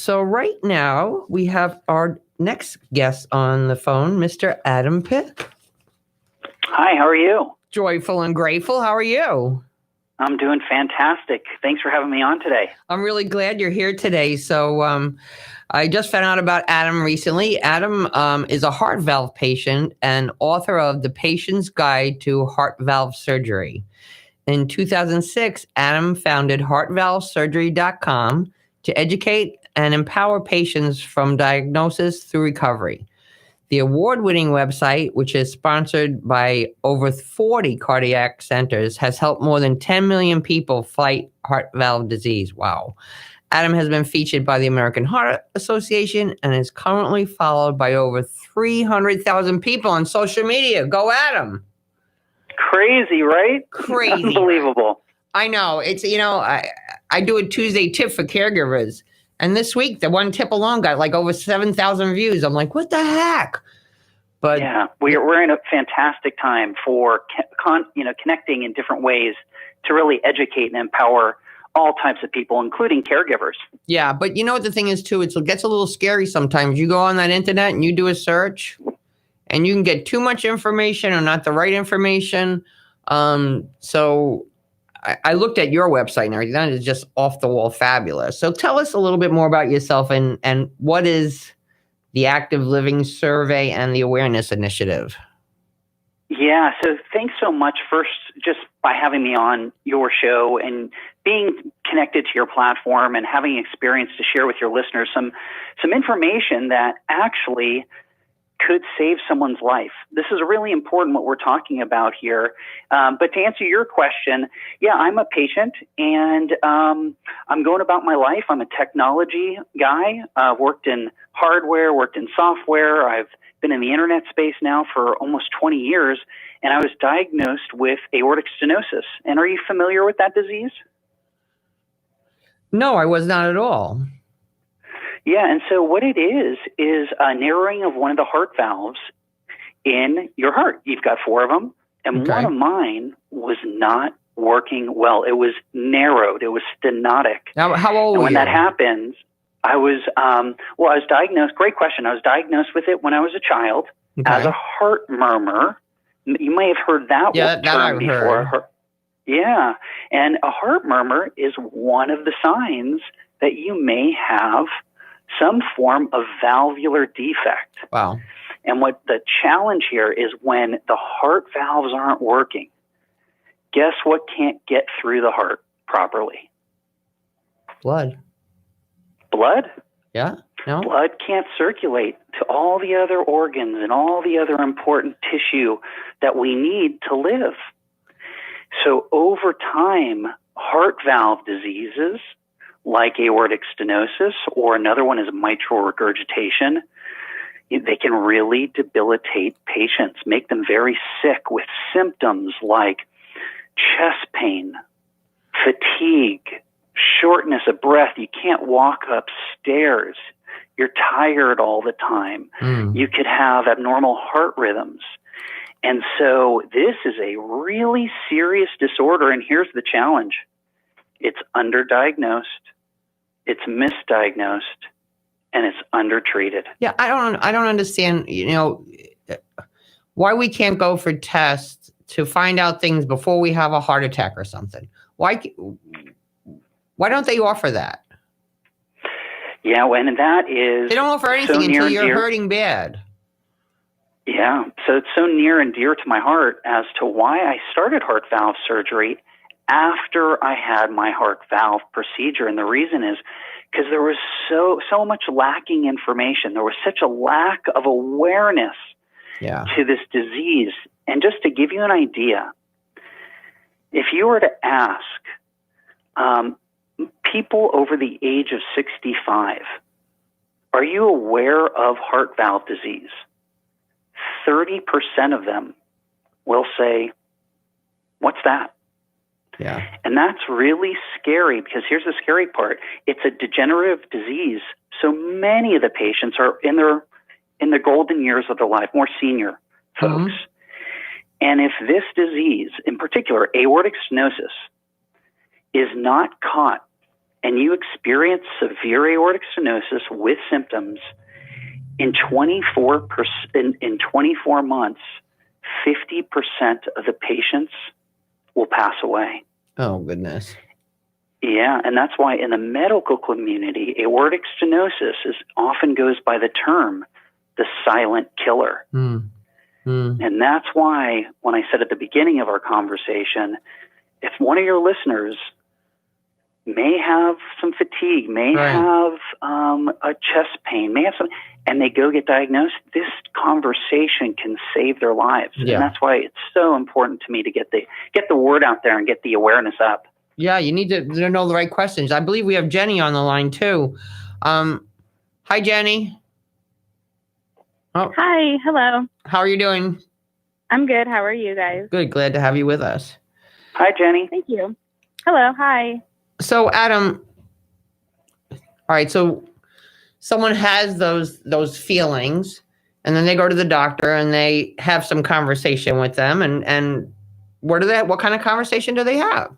So right now we have our next guest on the phone, Mr. Adam Pitt. Hi, how are you? Joyful and grateful. How are you? I'm doing fantastic. Thanks for having me on today. I'm really glad you're here today. So I just found out about Adam recently. Adam is a heart valve patient and author of The Patient's Guide to Heart Valve Surgery. In 2006, Adam founded HeartValveSurgery.com to educate and empower patients from diagnosis through recovery. The award-winning website, which is sponsored by over 40 cardiac centers, has helped more than 10 million people fight heart valve disease. Wow. Adam has been featured by the American Heart Association and is currently followed by over 300,000 people on social media. Go Adam. Crazy, right? Crazy. Unbelievable. I know. It's, I do a Tuesday tip for caregivers. And this week, the one tip alone got like over 7,000 views. I'm like, what the heck? But yeah, we're in a fantastic time for connecting in different ways to really educate and empower all types of people, including caregivers. Yeah, but you know what the thing is too? It gets a little scary sometimes. You go on that internet and you do a search, and you can get too much information or not the right information. So I looked at your website and everything. That is just off the wall fabulous. So tell us a little bit more about yourself and what is the Active Living Survey and the Awareness Initiative? Yeah, so thanks so much first just by having me on your show and being connected to your platform and having experience to share with your listeners some information that actually could save someone's life. This is really important what we're talking about here. But to answer your question, yeah, I'm a patient and I'm going about my life. I'm a technology guy. I've worked in hardware, worked in software. I've been in the internet space now for almost 20 years, and I was diagnosed with aortic stenosis. And are you familiar with that disease? No, I was not at all. Yeah, and so what it is a narrowing of one of the heart valves in your heart. You've got 4 of them, and Okay. one of mine was not working well. It was narrowed. It was stenotic. Now, how old and were when you? that happens, I was diagnosed. Great question. I was diagnosed with it when I was a child as a heart murmur. You may have heard that term I've before. heard. Yeah, and a heart murmur is one of the signs that you may have some form of valvular defect. Wow. And what the challenge here is when the heart valves aren't working, guess what can't get through the heart properly? Blood. Blood? Yeah? No? Blood can't circulate to all the other organs and all the other important tissue that we need to live. So over time, heart valve diseases like aortic stenosis, or another one is mitral regurgitation, they can really debilitate patients, make them very sick with symptoms like chest pain, fatigue, shortness of breath. You can't walk upstairs. You're tired all the time. You could have abnormal heart rhythms. And so this is a really serious disorder, and here's the challenge. It's underdiagnosed, it's misdiagnosed, and it's undertreated. Yeah, I don't understand, why we can't go for tests to find out things before we have a heart attack or something. Why don't they offer that? Yeah, and that is they don't offer anything until you're hurting bad. Yeah, so it's so near and dear to my heart as to why I started heart valve surgery after I had my heart valve procedure. And the reason is because there was so much lacking information. There was such a lack of awareness to this disease. And just to give you an idea, if you were to ask people over the age of 65, are you aware of heart valve disease? 30% of them will say, what's that? Yeah. And that's really scary because here's the scary part. It's a degenerative disease. So many of the patients are in the golden years of their life, more senior folks. And if this disease, in particular, aortic stenosis, is not caught and you experience severe aortic stenosis with symptoms, in 24 months, 50% of the patients will pass away. Oh, goodness. Yeah, and that's why in the medical community, aortic stenosis often goes by the term the silent killer. And that's why when I said at the beginning of our conversation, if one of your listeners may have some fatigue, may have a chest pain, may have some, and they go get diagnosed, this conversation can save their lives. Yeah. And that's why it's so important to me to get the word out there and get the awareness up. Yeah, you need to know the right questions. I believe we have Jenny on the line too. Hi, Jenny. Oh. Hi, hello. How are you doing? I'm good. How are you guys? Good. Glad to have you with us. Hi, Jenny. Thank you. Hello. Hi. So, Adam, all right. So someone has those feelings, and then they go to the doctor and they have some conversation with them. And what kind of conversation do they have?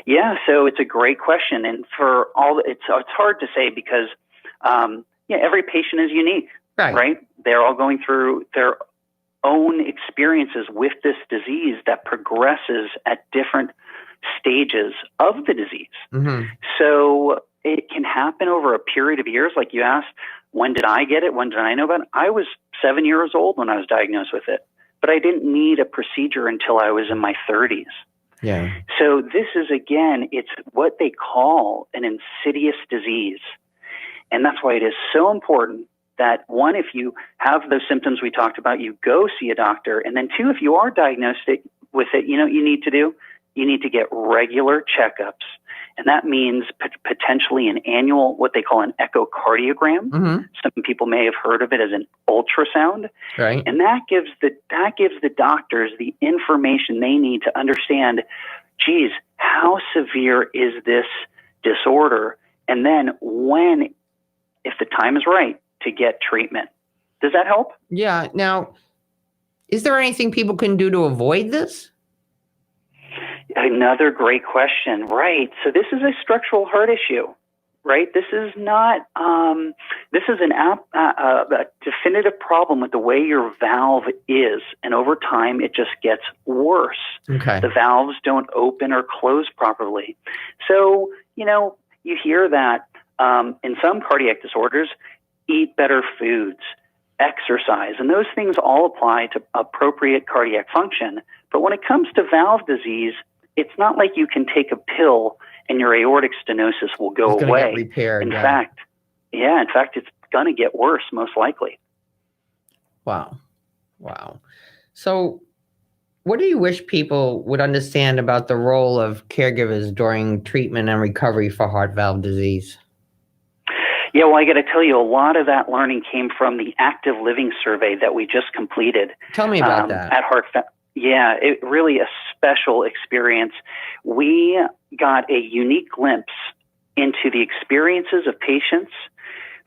Yeah, so it's a great question, and for all it's hard to say because every patient is unique, right? They're all going through their own experiences with this disease that progresses at different stages of the disease. Mm-hmm. So it can happen over a period of years. Like you asked, when did I get it? When did I know about it? I was 7 years old when I was diagnosed with it, but I didn't need a procedure until I was in my 30s. Yeah. So this is, again, it's what they call an insidious disease. And that's why it is so important that, one, if you have those symptoms we talked about, you go see a doctor. And then, two, if you are diagnosed with it, you know what you need to do? You need to get regular checkups. And that means potentially an annual, what they call an echocardiogram. Mm-hmm. Some people may have heard of it as an ultrasound. Right. And that gives the doctors the information they need to understand, geez, how severe is this disorder? And then when, if the time is right, to get treatment. Does that help? Yeah. Now, is there anything people can do to avoid this? Another great question. Right. So this is a structural heart issue, right? This is not, this is a definitive problem with the way your valve is. And over time, it just gets worse. Okay. The valves don't open or close properly. So, you hear that in some cardiac disorders, eat better foods, exercise, and those things all apply to appropriate cardiac function. But when it comes to valve disease, it's not like you can take a pill and your aortic stenosis will go away. Get repaired, in fact, it's going to get worse, most likely. Wow. So what do you wish people would understand about the role of caregivers during treatment and recovery for heart valve disease? Yeah, well, I got to tell you, a lot of that learning came from the active living survey that we just completed. Tell me about that. At Yeah, it really a special experience. We got a unique glimpse into the experiences of patients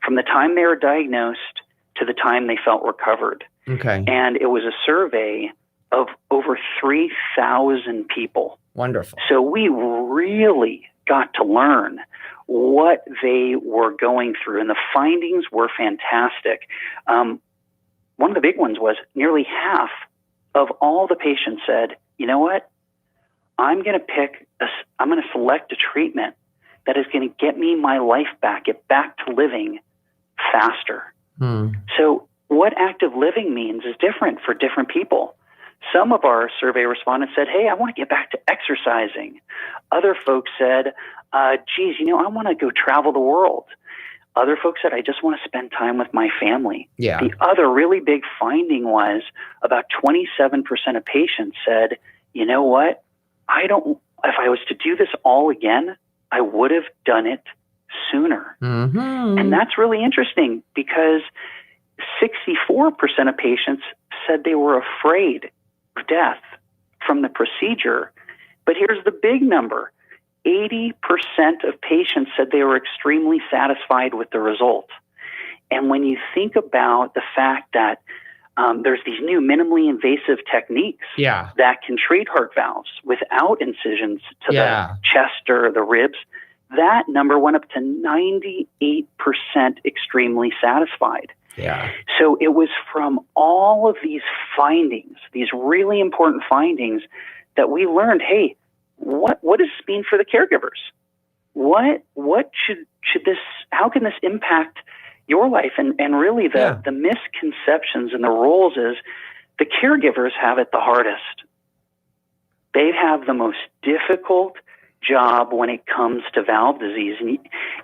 from the time they were diagnosed to the time they felt recovered. Okay. And it was a survey of over 3,000 people. Wonderful. So we really got to learn what they were going through, and the findings were fantastic. One of the big ones was nearly half of all the patients said, you know what, I'm going to select a treatment that is going to get me my life back, get back to living faster. So what active living means is different for different people. Some of our survey respondents said, hey, I want to get back to exercising. Other folks said, geez, I want to go travel the world. Other folks said, I just want to spend time with my family. Yeah. The other really big finding was about 27% of patients said, you know what? If I was to do this all again, I would have done it sooner. Mm-hmm. And that's really interesting because 64% of patients said they were afraid of death from the procedure. But here's the big number. 80% of patients said they were extremely satisfied with the result. And when you think about the fact that there's these new minimally invasive techniques that can treat heart valves without incisions to the chest or the ribs, that number went up to 98% extremely satisfied. Yeah. So it was from all of these findings, these really important findings, that we learned, hey, what does this mean for the caregivers? What should this, how can this impact your life? And really the misconceptions and the roles is the caregivers have it the hardest. They have the most difficult job when it comes to valve disease.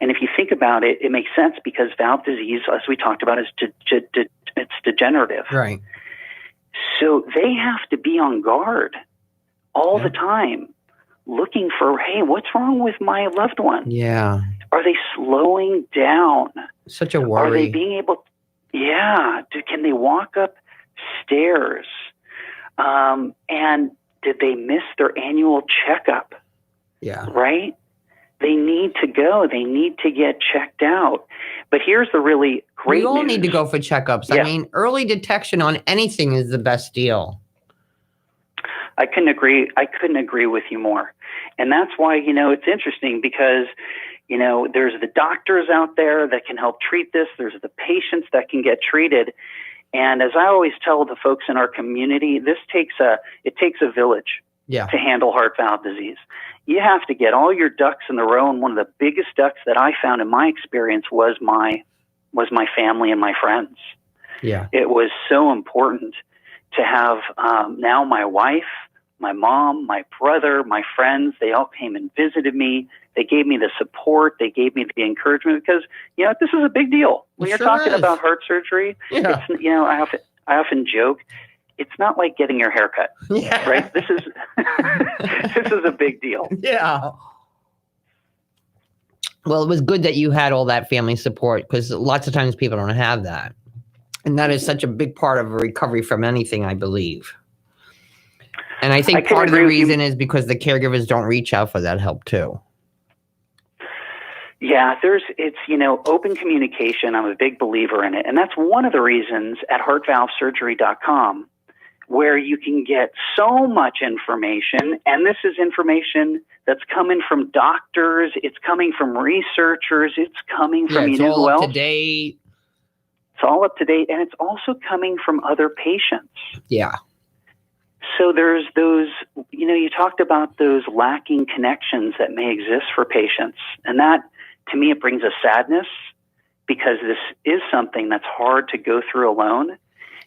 And if you think about it, it makes sense because valve disease, as we talked about, is it's degenerative. Right. So they have to be on guard all the time, looking for, hey, what's wrong with my loved one? Yeah. Are they slowing down? Such a worry. Are they being able, can they walk up stairs? And did they miss their annual checkup? Yeah. Right? They need to go. They need to get checked out. But here's the really great news. We all need to go for checkups. Yeah. I mean, early detection on anything is the best deal. I couldn't agree with you more. And that's why, it's interesting because, there's the doctors out there that can help treat this. There's the patients that can get treated. And as I always tell the folks in our community, it takes a village to handle heart valve disease. You have to get all your ducks in the row. And one of the biggest ducks that I found in my experience was my family and my friends. Yeah. It was so important to have now my wife, my mom, my brother, my friends, they all came and visited me. They gave me the support. They gave me the encouragement because, this is a big deal. When you're talking about heart surgery, it's, I often joke, it's not like getting your hair cut, right? This is a big deal. Yeah. Well, it was good that you had all that family support because lots of times people don't have that. And that is such a big part of a recovery from anything, I believe. And I think part of the reason is because the caregivers don't reach out for that help too. Yeah, it's open communication. I'm a big believer in it. And that's one of the reasons at HeartValveSurgery.com, where you can get so much information. And this is information that's coming from doctors. It's coming from researchers. It's coming from, it's all up to date. It's all up to date. And it's also coming from other patients. Yeah. So there's those, you talked about those lacking connections that may exist for patients. And that, to me, it brings a sadness because this is something that's hard to go through alone.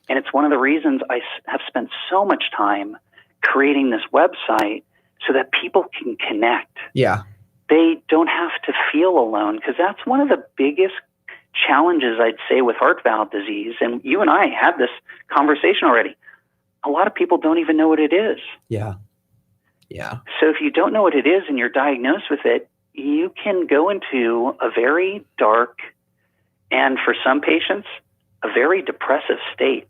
And it's one of the reasons I have spent so much time creating this website so that people can connect. Yeah. They don't have to feel alone because that's one of the biggest challenges, I'd say, with heart valve disease. And you and I had this conversation already. A lot of people don't even know what it is. Yeah. Yeah. So if you don't know what it is and you're diagnosed with it, you can go into a very dark and, for some patients, a very depressive state.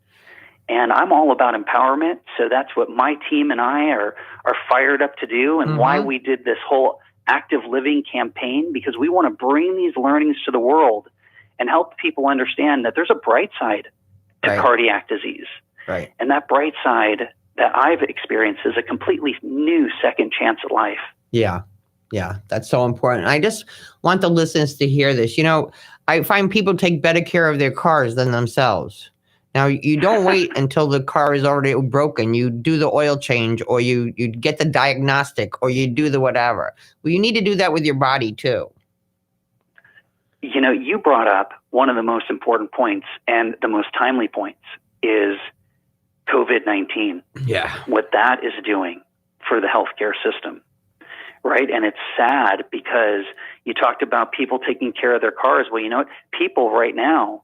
And I'm all about empowerment. So that's what my team and I are fired up to do, and why we did this whole active living campaign, because we want to bring these learnings to the world and help people understand that there's a bright side to cardiac disease. Right. And that bright side that I've experienced is a completely new second chance at life. Yeah. Yeah. That's so important. I just want the listeners to hear this. I find people take better care of their cars than themselves. Now, you don't wait until the car is already broken. You do the oil change, or you get the diagnostic, or you do the whatever. Well, you need to do that with your body too. You brought up one of the most important points and the most timely points is COVID-19, what that is doing for the healthcare system, right? And it's sad because you talked about people taking care of their cars. Well, you know what? People right now,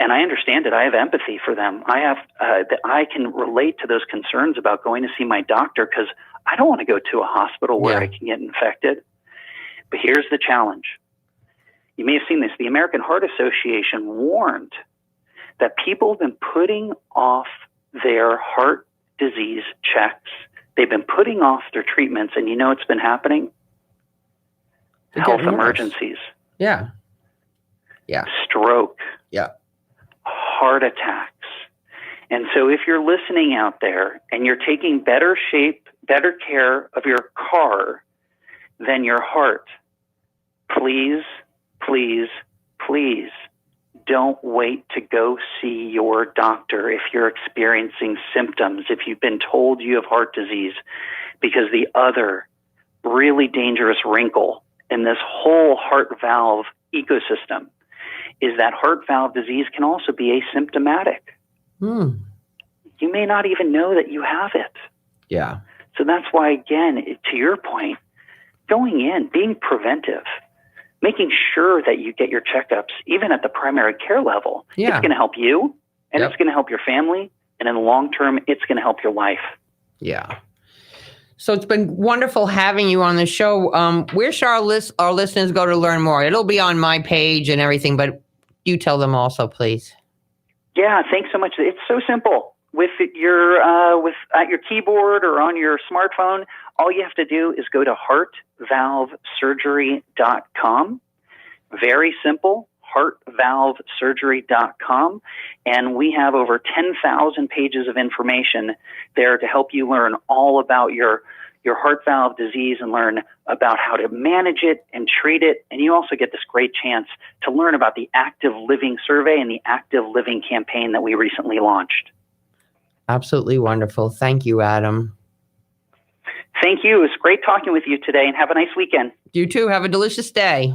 and I understand it, I have empathy for them. I can relate to those concerns about going to see my doctor because I don't want to go to a hospital where I can get infected. But here's the challenge. You may have seen this. The American Heart Association warned that people have been putting off their heart disease checks. They've been putting off their treatments, and it's been happening? Health emergencies. Yeah. Yeah. Stroke. Yeah. Heart attacks. And so if you're listening out there and you're taking better care of your car than your heart, please, please, please don't wait to go see your doctor if you're experiencing symptoms, if you've been told you have heart disease, because the other really dangerous wrinkle in this whole heart valve ecosystem is that heart valve disease can also be asymptomatic. You may not even know that you have it. Yeah. So that's why, again, to your point, going in, being preventive, making sure that you get your checkups, even at the primary care level, it's going to help you, and it's going to help your family, and in the long term, it's going to help your life. Yeah. So it's been wonderful having you on the show. Where should our listeners go to learn more? It'll be on my page and everything, but you tell them also, please. Yeah, thanks so much. It's so simple. With your at your keyboard or on your smartphone, all you have to do is go to HeartValveSurgery.com. Very simple, HeartValveSurgery.com. And we have over 10,000 pages of information there to help you learn all about your heart valve disease and learn about how to manage it and treat it. And you also get this great chance to learn about the Active Living Survey and the Active Living campaign that we recently launched. Absolutely wonderful. Thank you, Adam. Thank you. It was great talking with you today, and have a nice weekend. You too. Have a delicious day.